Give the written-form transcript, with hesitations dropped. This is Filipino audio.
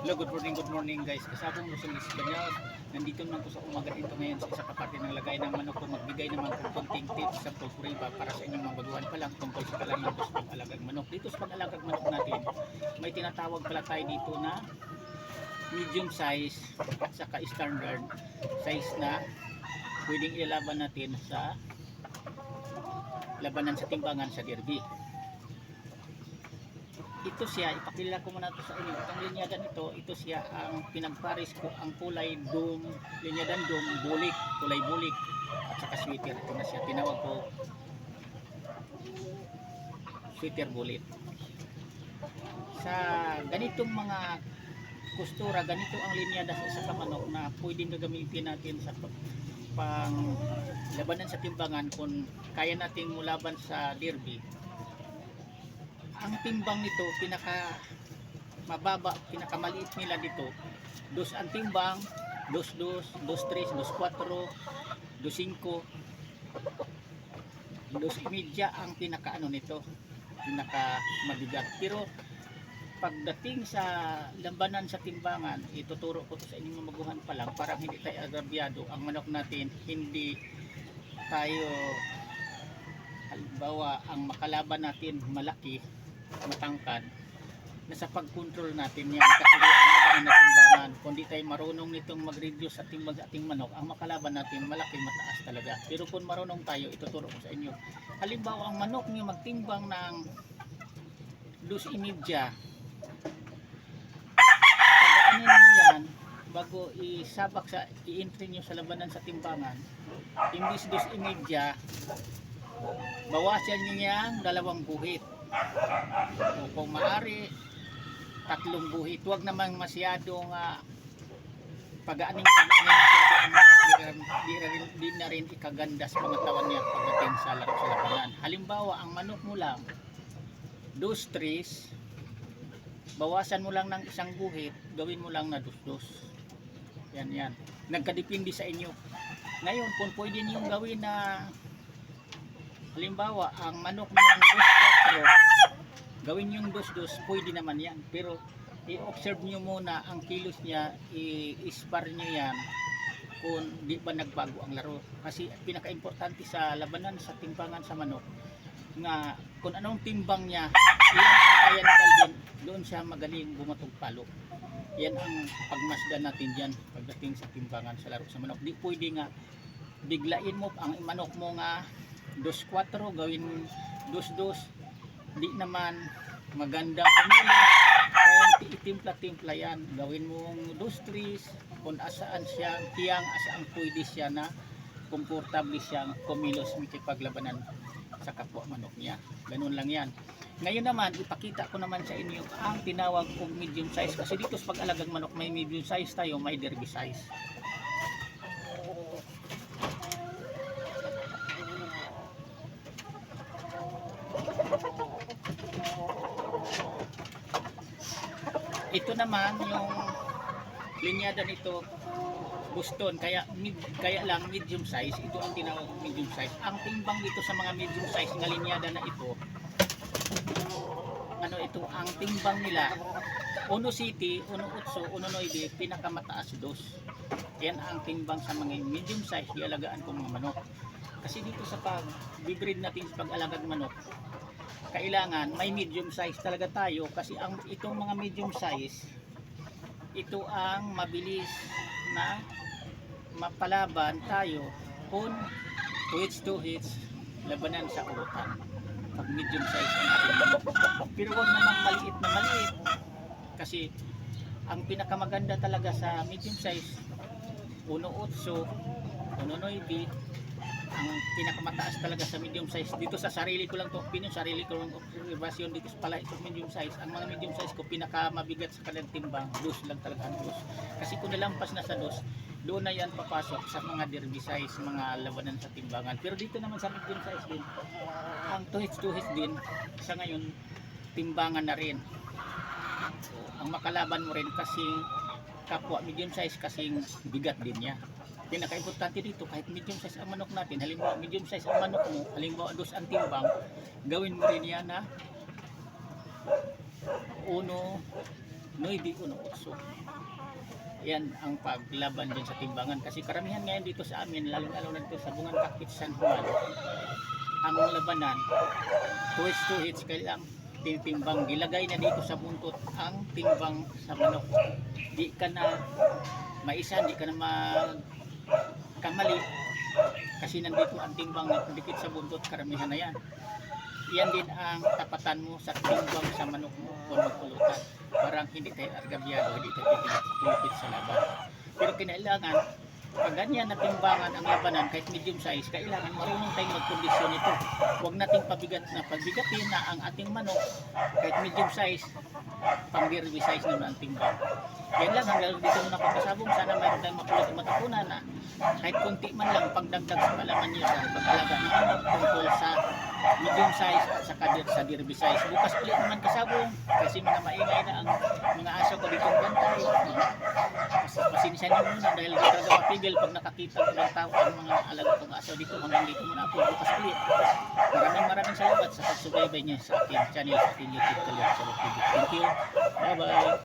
Hello, good morning guys. Kasabong Rosal Isbanyal. Nandito naman ko sa umaga ito ngayon sa isa pa parte ng lagay ng manok ko. Magbigay naman ko konting tips sa pulpuriba para sa inyong mga baguhan pa lang tungkol sa kalaman ko sa pag-alagang manok. Dito sa pag-alagang manok natin, may tinatawag pala tayo dito na medium size at saka standard size na pwedeng ilalaban natin sa labanan sa timbangan sa derby. Ito siya, ipakilala ko muna ito sa inyo. Itong linyadan ito siya ang pinagparis ko ang kulay dome, linyadan dome, bulik, kulay bulik at saka sweater. Ito na siya, tinawag ko sweater bulik. Sa ganitong mga kustura, ganito ang linyada sa isa manok na pwedeng gagamitin natin sa pang labanan sa timbangan kung kaya nating mulaban sa derby. Ang timbang nito, pinaka mababa, pinakamaliit nila dito. Dos ang timbang, 2-2, 2-3, 2-4, 2-5, 2-media ang pinaka ano nito, pinaka mabigat. Pero pagdating sa labanan sa timbangan, ituturo ko sa inyong maguhan pa lang para hindi tayo agrabyado. Ang manok natin, hindi tayo, halimbawa, ang makalaban natin malaki, matangkad, nasa pag-control natin yan kasi ang labanan na timbangan, kung di tayo marunong nitong mag-reduce sa timbang sa ating manok, ang makalaban natin malaki, mataas talaga. Pero kung marunong tayo, ituturo ko sa inyo. Halimbawa, ang manok niyo magtimbang ng 2 imidya, pagdaanin niyo yan bago isabak sa i-entry niyo sa labanan sa timbangan. Imbis 2 imidya, bawasan niyo yang 2 guhit. O kung maaari 3 buhit, huwag namang masyadong pag-aaning masyado ang manok, di na rin ikaganda sa pangatawan niya pagdating sa laro sa labanan. Halimbawa, ang manok mo lang 2-3, bawasan mo lang ng 1 guhit, gawin mo lang na 2-2. Yan, nagkadepende sa inyo. Ngayon, kung pwede niyong gawin na halimbawa, ang manok ng 2-4, gawin yung 2-2, pwede naman yan. Pero, i-observe nyo muna ang kilos niya, i-spar nyo yan kung di ba nagbago ang laro. Kasi, pinaka-importante sa labanan sa timbangan sa manok, nga kung anong timbang niya, yan ang kaya nagalhin, doon siya magaling bumatog palo. Yan ang pagmasdan natin dyan pagdating sa timbangan sa laro sa manok. Di pwede nga, biglain mo ang manok mo nga 2-4, gawin 2-2, di naman maganda pumili, kaya itimpla-timpla yan, gawin mong 2-3, kung asaan siya, tiyang asaan pwede siya na komportable siyang kumilos makipaglabanan sa kapwa manok niya. Ganun lang yan. Ngayon naman, ipakita ko naman sa inyo ang tinawag kong medium size, kasi dito sa pag-alagang manok may medium size tayo, may derby size. Ito naman yung linyada nito, Boston, kaya lang medium size. Ito ang tinawag medium size. Ang timbang dito sa mga medium size na linyada na ito, ito ang timbang nila 1-7, 1-8, 1-9, pinakamataas 2. Yan ang timbang sa mga medium size ialagaan kong mga manok. Kasi dito sa pag-breed natin sa pag-alagang manok, kailangan may medium size talaga tayo, kasi itong mga medium size, ito ang mabilis na mapalaban tayo kung 2 hits labanan sa urutan pag medium size ang ating manok. Pero huwag namang maliit na maliit, kasi ang pinakamaganda talaga sa medium size 1-8, 1-9, ang pinakamataas talaga sa medium size. Dito sa sarili ko lang to opinion, sarili ko lang observation dito sa pala itong medium size. Ang mga medium size ko, pinakamabigat sa kanilang timbang 2 lang talaga ang 2. Kasi kung nalampas na sa 2, doon na yan papasok sa mga derby size, mga labanan sa timbangan. Pero dito naman sa medium size din, ang 2 hits din sa ngayon, timbangan na rin. So, ang makalaban mo rin kasi kapwa medium size, kasing bigat din niya. Pinaka-importante dito, kahit medium size ang manok natin, halimbawa medium size ang manok mo, halimbawa 2 ang timbang, gawin mo rin yan na 1, 9-1-8. Yan ang paglaban dyan sa timbangan. Kasi karamihan ngayon dito sa amin, lalo-lalo na dito sa Bungan Kakit, San Juan, ang labanan, 2 hits kailang titimbang. Gilagay na dito sa buntot ang timbang sa manok. Di ka na maisan, di ka na magkamali. Kasi nandito ang timbang na dikit sa buntot, karamihan na yan. Yan din ang tapatan mo sa timbang sa manok mo kung magpulutan. Parang hindi tayo argabyado, hindi tayo pinapulupit sa laban. Pero kinailangan, pag ganyan na timbangan ang labanan, kahit medium size, kailangan marunong tayong magkondisyon ito. Huwag nating pagbigatin na ang ating manok, kahit medium size, pang derby size naman ang timbang. Yan lang, ang lalo dito muna pagkasabong, sana mayroon tayong makulit at matutunan na kahit konti man lang pagdagdag sa kalaman nyo sa pag-alaga ng manok tungkol sa medium size at sa derby size. Bukas ulit naman kasabong kasi mga maingay na ang mga aso ko dito ng bantay. Pasensya niyo muna dahil hindi talaga mapigil pag nakakita ko ng tao ang mga alaga kong aso dito. Hanggang dito muna ako, bukas ulit. Maraming salamat sa pagsubaybay niyo sa aking channel, sa aking YouTube, Kalihok Salog TV. Thank you. Bye bye.